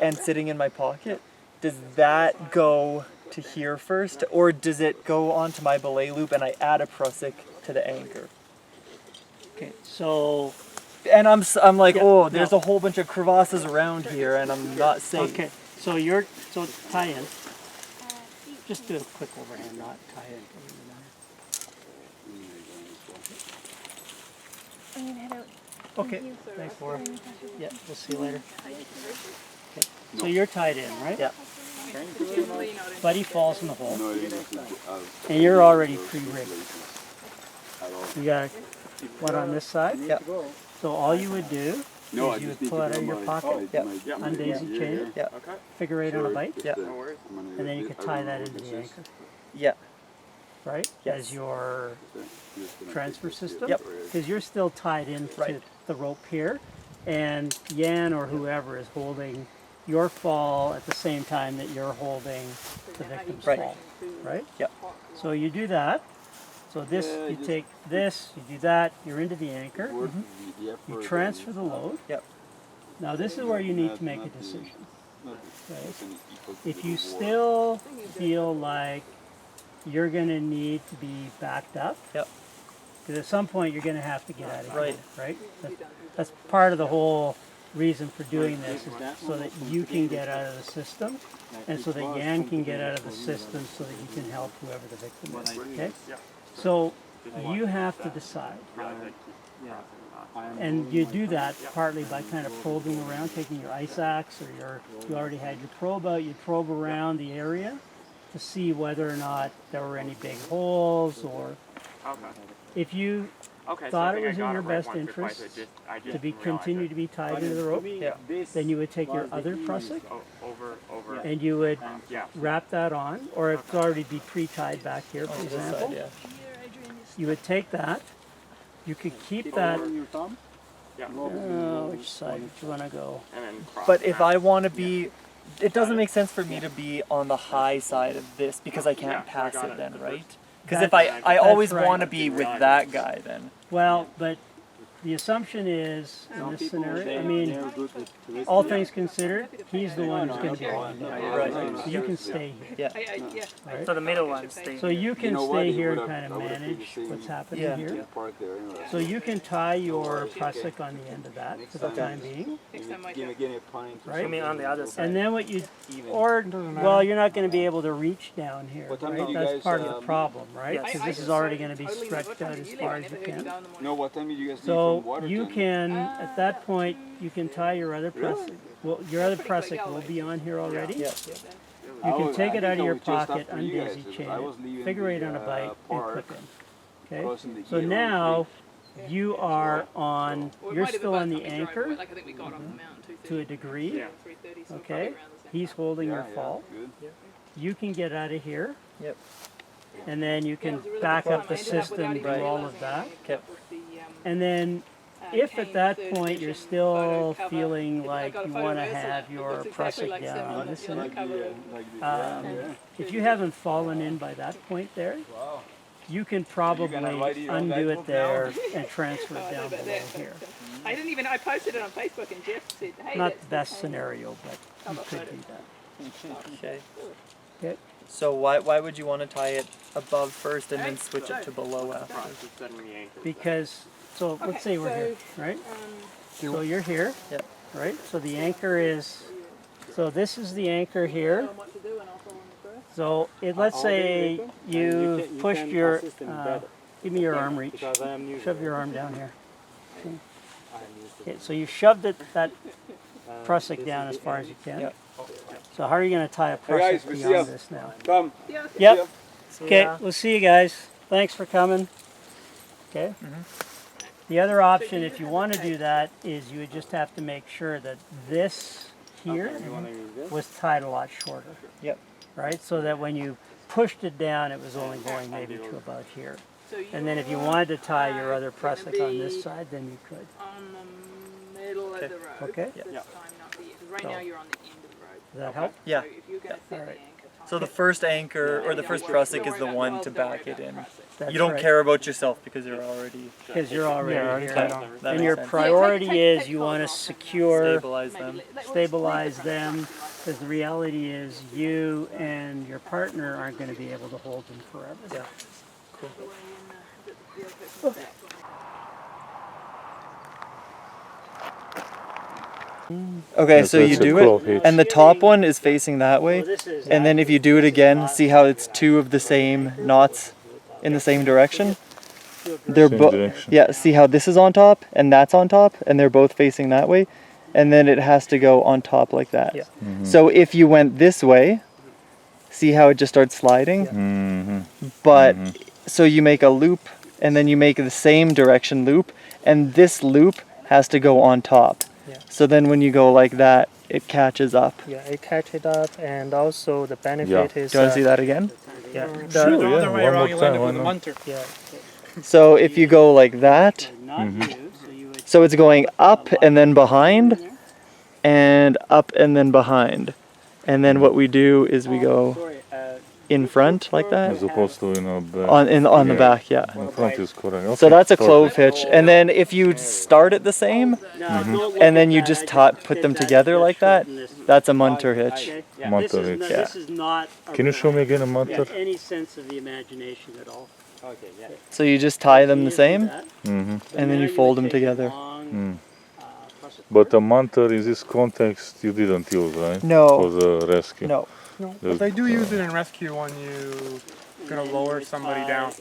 and sitting in my pocket, does that go to here first, or does it go onto my belay loop and I add a prusik to the anchor? Okay, so... And I'm like, oh, there's a whole bunch of crevasses around here, and I'm not safe. Okay, so tie in. Just do a quick overhand knot, tie in. I'm gonna head out. Okay, thanks, Laura. Yeah, we'll see you later. Okay. So you're tied in, right? Yeah. Buddy falls in the hole. And you're already pre-rigged. You got one on this side? Yeah. So all you would do is you would pull it out of your pocket, undaisy chain it, figure eight on a bite, and then you could tie that into the anchor. Yeah. Right? Yes. As your transfer system. Yep. Because you're still tied into the rope here, and Yan or whoever is holding your fall at the same time that you're holding the victim's fall. Right? Yep. So you do that. So this, you take this, you do that, you're into the anchor, you transfer the load. Yep. Now this is where you need to make a decision. Okay? If you still feel like you're going to need to be backed up, because at some point you're going to have to get out of here, right? That's part of the whole reason for doing this, is so that you can get out of the system, and so that Yan can get out of the system so that you can help whoever the victim is, okay? So you have to decide. And you do that partly by kind of probing around, taking your ice axe, or you already had your probe out, you probe around the area to see whether or not there were any big holes, or if you thought it was in your best interest to continue to be tied into the rope, then you would take your other prusik and you would wrap that on, or if it's already be pre-tied back here, for example, you would take that, you could keep that, which side do you want to go? But if I want to be, it doesn't make sense for me to be on the high side of this, because I can't pass it then, right? Because if I always want to be with that guy then. Well, but the assumption is, in this scenario, I mean, all things considered, he's the one who's going to be on right. So you can stay here. Right? So the middle one stays. So you can stay here and kind of manage what's happening here. So you can tie your prusik on the end of that for the time being. Right? I mean on the other side. And then what you, well, you're not going to be able to reach down here, right? That's part of the problem, right? Because this is already going to be stretched out as far as you can. No, what time did you guys So you can, at that point, you can tie your other prusik. Well, your other prusik will be on here already. You can take it out of your pocket, undaisy chain it, figure eight on a bite, and clip in. Okay? So now you are on, you're still on the anchor to a degree. Okay? He's holding your fall. You can get out of here. And then you can back up the system, do all of that. And then, if at that point you're still feeling like you want to have your prusik down on this end, if you haven't fallen in by that point there, you can probably undo it there and transfer it down below here. I posted it on Facebook and Jeff said, hey, not the best scenario, but you could do that. Okay. Okay. So why would you want to tie it above first and then switch it to below after? Because, so let's say we're here, right? So you're here, right? So the anchor is, so this is the anchor here. So let's say you pushed your, give me your arm reach, shove your arm down here. Okay, so you shoved that prusik down as far as you can. So how are you going to tie a prusik beyond this now? Come. Yep. Okay, we'll see you guys. Thanks for coming. Okay. The other option, if you want to do that, is you would just have to make sure that this here was tied a lot shorter. Right? So that when you pushed it down, it was only going maybe to about here. And then if you wanted to tie your other prusik on this side, then you could. On the middle of the road. Okay? This time, not the end. Right now you're on the end of the road. Does that help? Yeah. So if you're going to set the anchor, So the first anchor or the first prusik is the one to back it in. That's You don't right. care about yourself because you're already Because you're already here. that And makes your sense. priority is you want to secure, Stabilize them. stabilize them, because the reality is you and your partner aren't going to be able to hold them forever. Yeah. Cool. Okay, Yes, so you that's a do cool it, hitch. and the top one is facing that So way, this is and then if you do it again, see how it's two of the same knots in the same direction? They're Same both, direction. yeah, see how this is on top and that's on top, and they're both facing that way, and then it has to go on top like that. Yeah. So if you went this way, see how it just starts sliding? But, so you make a loop, and then you make the same direction loop, and this loop has to go on top. Yeah. So then when you go like that, it catches up. Yeah, it catch it up, and also the benefit is. Do you want to see that again? Yeah. Sure, The yeah, other way one around, more you end time, up why with a not? munter. Yeah. So if you go like that, not you, so you would so it's going up and then behind, and up and then behind. And then what we do is we go in front like As that, opposed to, you know, back. on the Yeah. back, yeah. In front is correct. Okay, So that's a clove perfect. hitch. And then if you start it the same, and then you just put them together like that, that's a munter hitch. Munter hitch. This is not Can you show me again a munter? any sense of the imagination at all. So you just tie them the So same, you do that, and then now you fold would them take a together. long, But a munter in this context you didn't use, right? No. For the rescue. No. No, but they do use it in rescue when you gonna lower somebody down.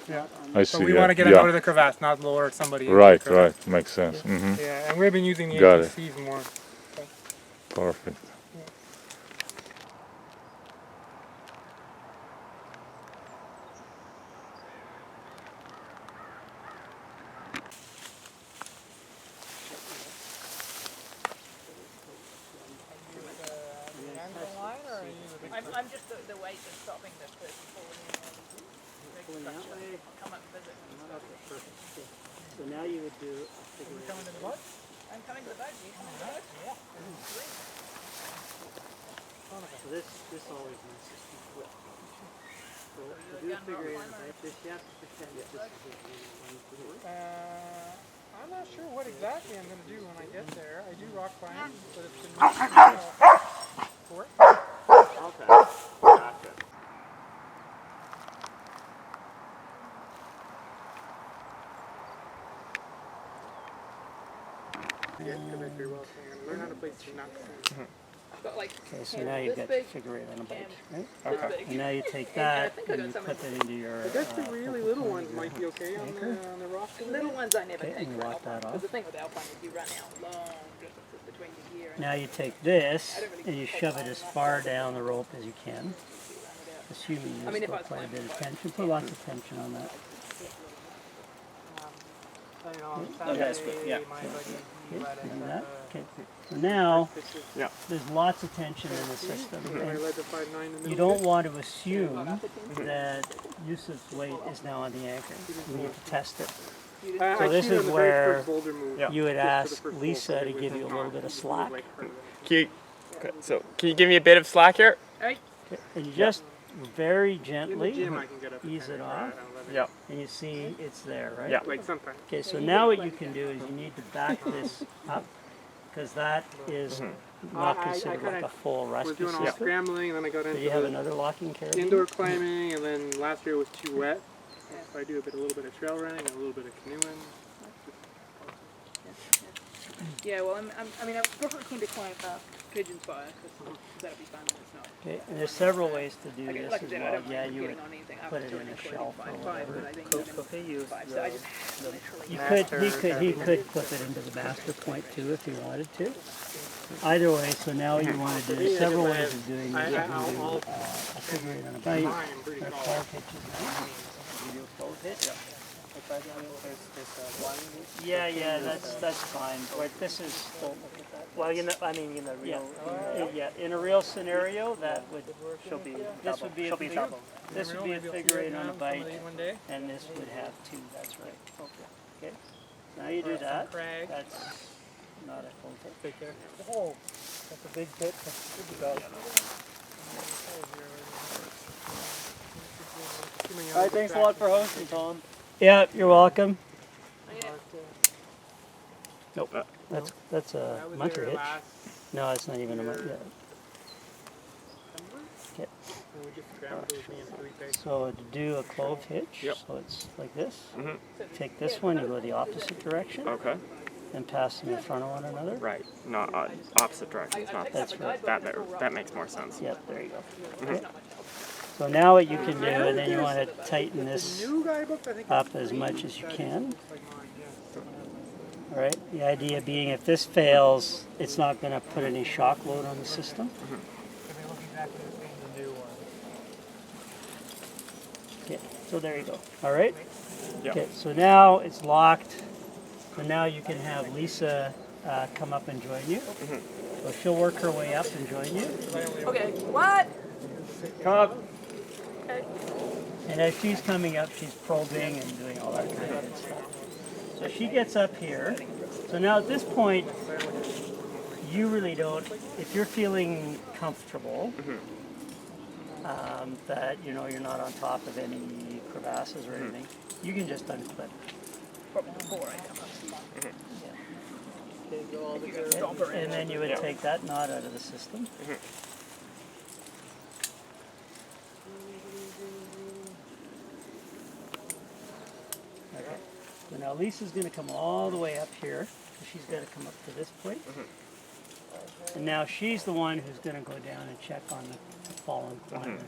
Yeah. I So see. we yeah. want to get them yeah. out of the crevasse, not lower somebody. into Right, the crevasse. right. Makes sense. Yeah, and we've been using the Got it. ATCs more. Perfect. I'm just the weight that's stopping the person falling in. Come up and visit. So now you would do a figure eight. I'm coming to the boat. You coming to the boat? Yeah. So this always messes people up. So to do a figure eight like this, you have to pretend that this is a I'm not sure what exactly I'm gonna do when I get there. I do rock climbing, but it's been for it. Okay. Gotcha. Yeah, because I figure well, so I'm gonna learn how to play Canucks. Got like Okay, so now you've got big, figure eight on a bike, right? this big. And now you take that and you put that into your. I guess the really little ones might be okay on the rock. Little ones I never Okay, take and for lock that alpine. off. Because the thing with alpine is you run out long distances between the gear. Now you take this and you shove it as far down the rope as you can, assuming you I mean, if still I was quite a bit of flying tension. Put lots of tension on that. That's good, yeah. Okay, you do that. Okay. So now there's lots of tension in the system. I And led the 5.9 in the you middle. don't want to assume that Yusuf's weight is now on the anchor. We need to test it. I So this cheated is on the very where first boulder move. you would Just for the ask first Lisa boulder to with give you a the little bit of slack. Can you give me a bit of slack here? And you just very In the gently gym, I can get up. ease it off. Yeah. And you see it's there, right? Yeah. Like sometimes. Okay, so now what you can do is you need to back this up, because that is not I considered like kinda a full was rescue doing all system. scrambling, and then I got So into you have the another locking carabiner. indoor climbing, and then last year it was too wet. So I do a little bit of trail running and a little bit of canoeing. Yeah, well, I mean, I'm definitely keen to climb Pigeon Fire because that'll be fun when it's not. Okay, and there's several ways to do Like this I as said, I well. don't Yeah, mind you getting would on anything put up it to in a 245, shelf or but whatever. I think Could use five, so I just literally. You could clip it into the master point too if you wanted to. Either way, so now what you want to do, there's several ways of doing this. You can do a figure eight on a bike, I'm pretty a tall. clove hitch is nice. You do a clove hitch. Yeah, that's fine. But this is, don't look at that. Well, I mean, in the Yeah, real, yeah. In a real scenario, that would she'll be this double. would be a She'll be figure. double. This would be a figure eight on a bike, One day. and this would have two. That's right. Okay. Now you do that. Crag. That's not a clove hitch. Oh, that's a big pit. All right, thanks a lot for hosting, Tom. Yeah, you're welcome. Yeah. Nope. That's a munter hitch. No, it's not even a munter. Yeah. Okay. And we just scrambled those me and Felipe. So to do a clove hitch, so it's like this. Take this one, you go the opposite direction, Okay. and pass them in front of one another. Right. Not opposite directions. Not. That's right. That makes more sense. Yep, there you go. Okay. So now what you can do, and then you want to tighten this New guidebook, I think. up as much as you can. All right. The idea being, if this fails, it's not going to put any shock load on the system. They look exactly the same as the new one. Okay. So there you go. All right. Yep. Okay. So now it's locked. So now you can have Lisa come up and join you. So she'll work her way up and join you. Okay. What? Come up. Okay. And as she's coming up, she's probing and doing all that kind of good stuff. So she gets up here. So now at this point, you really don't, if you're feeling comfortable, that you're not on top of any crevasses or anything, you can just unclip. Before I come up. And then you would take that knot out of the system. Okay. So now Lisa's going to come all the way up here. So she's got to come up to this point. And now she's the one who's going to go down and check on the fallen climber.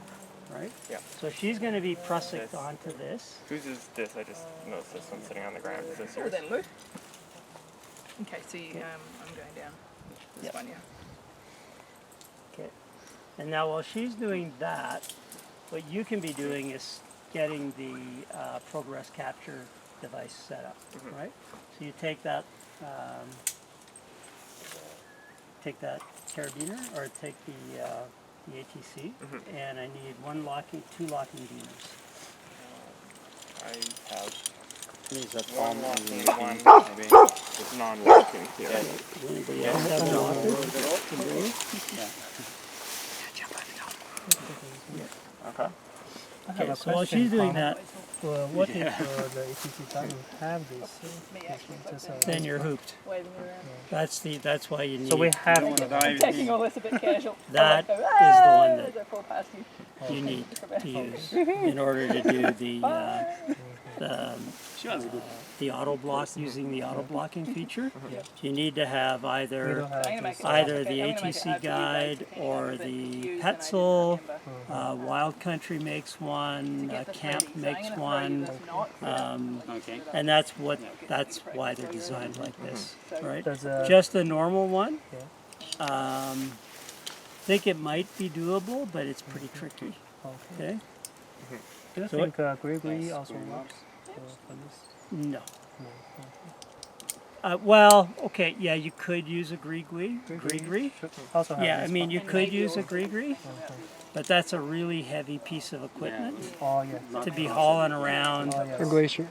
Right? Yeah. So she's going to be prusik onto this. Whose is this? I just noticed this one sitting on the ground. Is this Oh, yours? then look. Okay, so you, I'm going down. This one, yeah. Okay. And now while she's doing that, what you can be doing is getting the progress capture device set up, right? So you take that carabiner, or take the ATC, and I need two locking beamers. I have These are one palm locking, one maybe with non-locking. Yeah. Does anybody else have an offer? Okay. Okay, so while she's doing that, Well, what if the ATC doesn't have this? then you're hooped. Waving it around. That's why you need. So we have I'm taking all this a bit casual. That I'm like, is the one that "Ah," fall past you. you need to use in order to do the auto block, using the auto blocking feature. You need to have either I'm gonna make it either okay, the I'm gonna make it ATC hard for you guide guys to or but the use, and I didn't Petzl. remember Wild Country makes one. to get this Camp ready. So I'm makes gonna throw you one. this knot. And that's why they're designed like this, right? Does, Just a normal one. I think it might be doable, but it's pretty tricky. Okay. do you So think Gregory also works for this? No. Well, okay, yeah, you could use a gree-gree. Also have Yeah, I this mean, one. you could use a gree-gree, but that's a really heavy piece of equipment Oh yeah. to be hauling around Oh, yes. A glacier.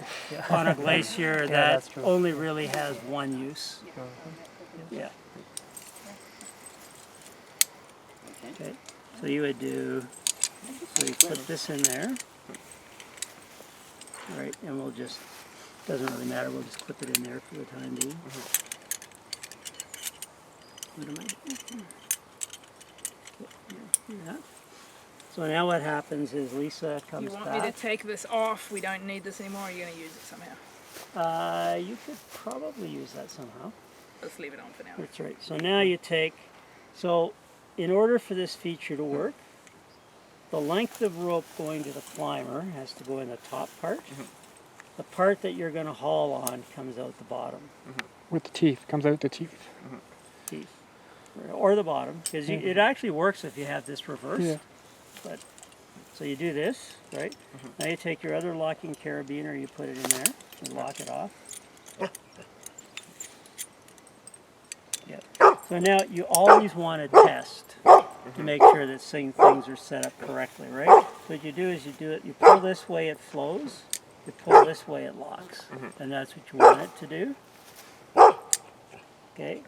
on a glacier that that's true. only really has one use. Yeah. Okay, so you would do, so you put this in there. Right, and we'll just, doesn't really matter, we'll just clip it in there for the time being. What am I doing? Yeah. So now what happens is Lisa Do comes you want me to back. take this off? We don't need this anymore. Or are you going to use it somehow? You could probably use that somehow. Let's leave it on for now. That's right. So now you take, so in order for this feature to work, the length of rope going to the climber has to go in the top part. The part that you're going to haul on comes out the bottom With the teeth. Comes out the teeth. teeth, or the bottom, because it actually works if you have this reversed. Yeah. But so you do this, right? Now you take your other locking carabiner, you put it in there, and lock it off. Yep. So now you always want to test to make sure that things are set up correctly, right? So what you do is you pull this way, it flows. You pull this way, it locks, and that's what you want it to do. Okay.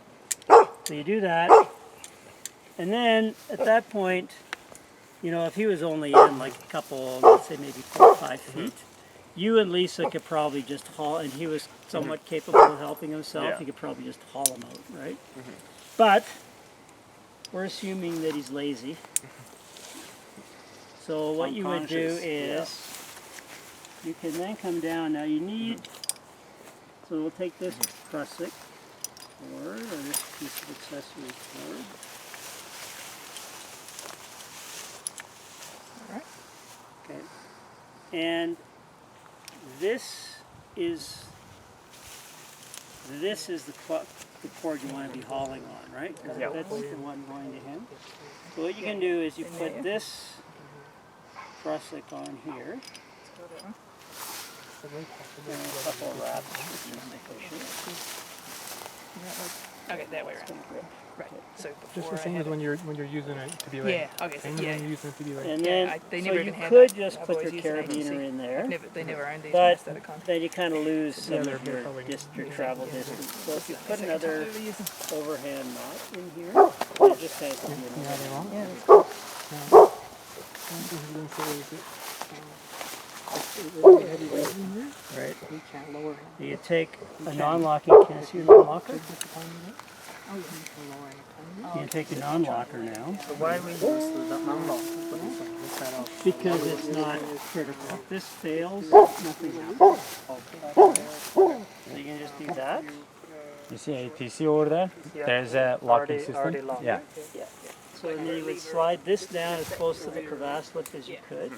So you do that, and then at that point, you know, if he was only in like a couple, let's say maybe 4 or 5 feet, you and Lisa could probably just haul, and he was somewhat capable of helping himself, Yeah. you could probably just haul him out, right? But we're assuming that he's lazy. So what you would do is, you can then come down. Now you need, so we'll take this prusik cord, or this piece of accessory cord. Okay. And this is the cord you want to be hauling on, right? Because that's the one going to him. So what you can do is you put this prusik on here. And a couple of wraps, which is sufficient. Okay, that way around. Right. So Just before the same as when you're using it to be like. Yeah. Okay. So Same as when you're using it to be like. And Yeah, then, they so never you even had could that. just I've put always your used an agency. carabiner in there, they never owned these but instead of contract. then you kind of lose some they're of your, probably- your travel distance. So if you put another overhand knot in here, Oh. you just kind of Yeah, they won't. Yeah, that's cool. right. We can't lower it. You take a non-locking, can I see a non-locker? You take a non-locker now. So why we use the unlock? Instead of Because it's not critical. If this fails, nothing happens. So you can just do that. You see APC over there? There's a locking system. Yeah. So then you would slide this down as close to the crevasse lip as you could.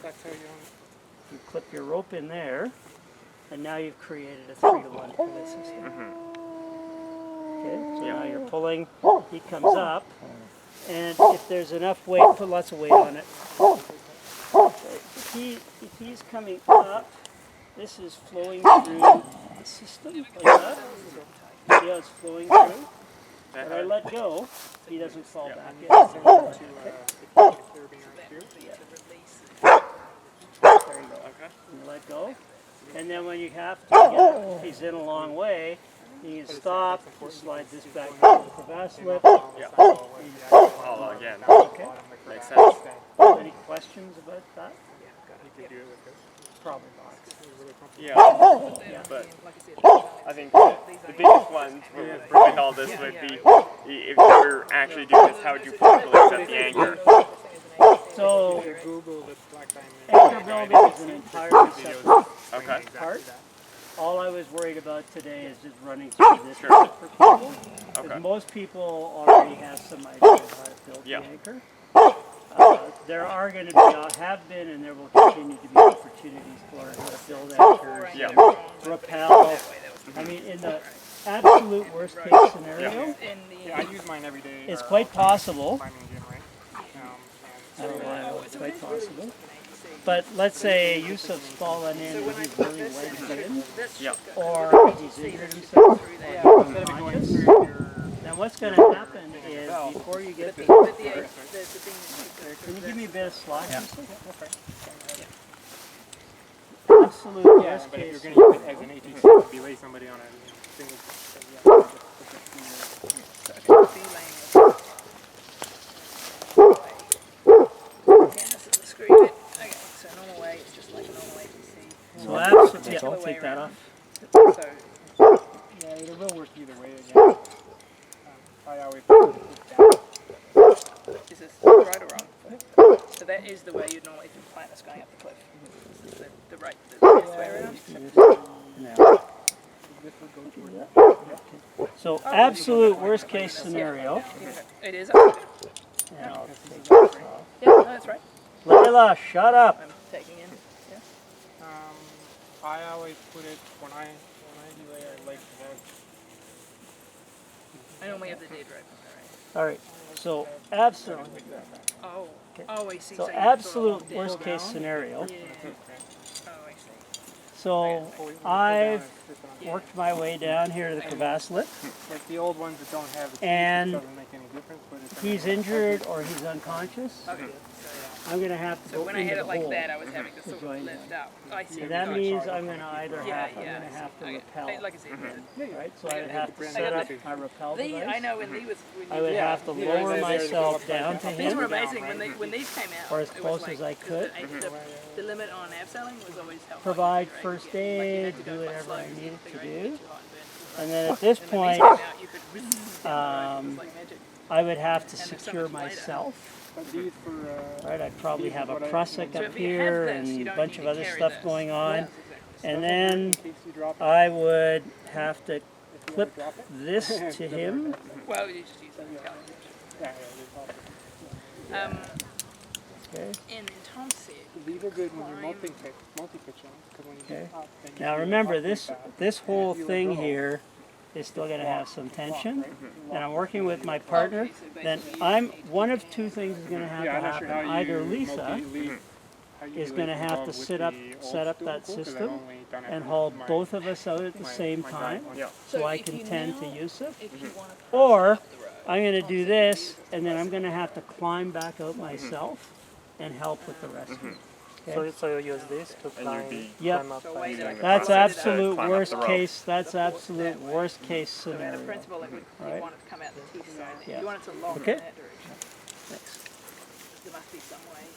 You clip your rope in there, and now you've created a 3-to-1 pulley system. Okay, so now you're pulling, he comes up, and if there's enough weight, put lots of weight on it. Okay. If he's coming up, this is flowing through the system like that. See how it's flowing through? When I let go, he doesn't fall back in. There you go. You let go. And then when you have to get, if he's in a long way, you can stop, just slide this back to the crevasse lip. Follow again. Okay. Makes sense. Any questions about that? Probably not. Yeah. But I think the biggest one for proving all this would be if you were actually doing this, how would you properly set the anchor? So, Google the black diamond. anchor building is an entirely separate Okay. part. All I was worried about today is just running through this part for people. Because Okay. most people already have some idea of how to build the anchor. There are going to be, have been, and there will continue to be opportunities for how to build anchors, Yeah. rappel. I mean, in the absolute worst case scenario, Yeah, I use mine every day. it's quite possible. Climbing gym, right? I don't know, it's quite possible. But let's say Yusuf's fallen in and he's really wedged in, or he's injured himself, or he's unconscious. Then what's going to happen is before you get to the part, can you give me a bit of slack? Absolute worst But if case. you're going to use it as an ATC, belay somebody on a single. So normal way, it's just like a normal ATC. So absolutely, yeah, I'll take that off. So Yeah, it will work either way again. I always put it down. is this right or wrong? So that is the way you'd normally do plant that's going up the cliff. This is the right, the way around. So absolute worst case scenario. It is. And I'll take this off. Yeah, no, that's right. Layla, shut up. I'm taking in. Yeah. I always put it when I delay. I like to have. I normally have the dead rope on there, right? All right. So absolute. Oh. Oh, I see. So you absolute sort of worst case scenario. Yeah. Oh, I see. So I've worked my way down here to the crevasse lip. Like the old ones that don't have the And it doesn't make any difference. But it's he's injured or he's unconscious. Okay. I'm going to have to So go when I into had the it like hole. that, I was having to sort of join lift up. I see. And that Gotcha. means I'm going to either Yeah, have, I'm yeah. going to have to Okay. rappel. Like I said, Right, so I would have to I set got up the- my rappel I device. know when these was. When I would you, have to lower myself down to These were him, amazing when these came out. or as it was close like, as I could. The limit on abseiling was always how hot Provide you could first get. Like you aid, had to go do quite whatever slow I because you needed to figured you'd do. get too hot and burn. And then at this And when these point, came out, you could down the road. It was like magic. I would have to And there's so secure much later. myself. These for, Right, I'd probably have a prusik So up if you have here this, you and a don't bunch need of to other carry stuff this. going on. Yes, exactly. And then in case you drop it, I would have to if you clip ever drop it. this to him. Well, you just use that Yeah, yeah, there's all- Okay. And then Tom said, These are good when you're multi-pitching, because when you Okay. get up, then you Now do remember, up this really fast. this whole If you let thing go, here is still going to have some tension. And I'm working with my okay, partner. so Then basically I'm one of two things is going to have Yeah, to I'm not sure happen. how you Either Lisa how you is do going to it have to with set the up old set up school that pool, 'cause I've system only done it and with haul my- both of us out at the my- same my time, dad. Yeah. so I if can you tend to now- use it. if you want to Or I'm going to do this, and then I'm going to have to climb back out myself and help with the rescue. Okay? So you use this to climb, be- Yep. climb up. So wait, and- That's process to absolute climb up the worst rope. case. That's The force absolute that way. worst case So in scenario. principle, it would, Right. you want it to come out the teeth side. Yeah. You want it to lock Okay. in that direction. Thanks. There must be some way.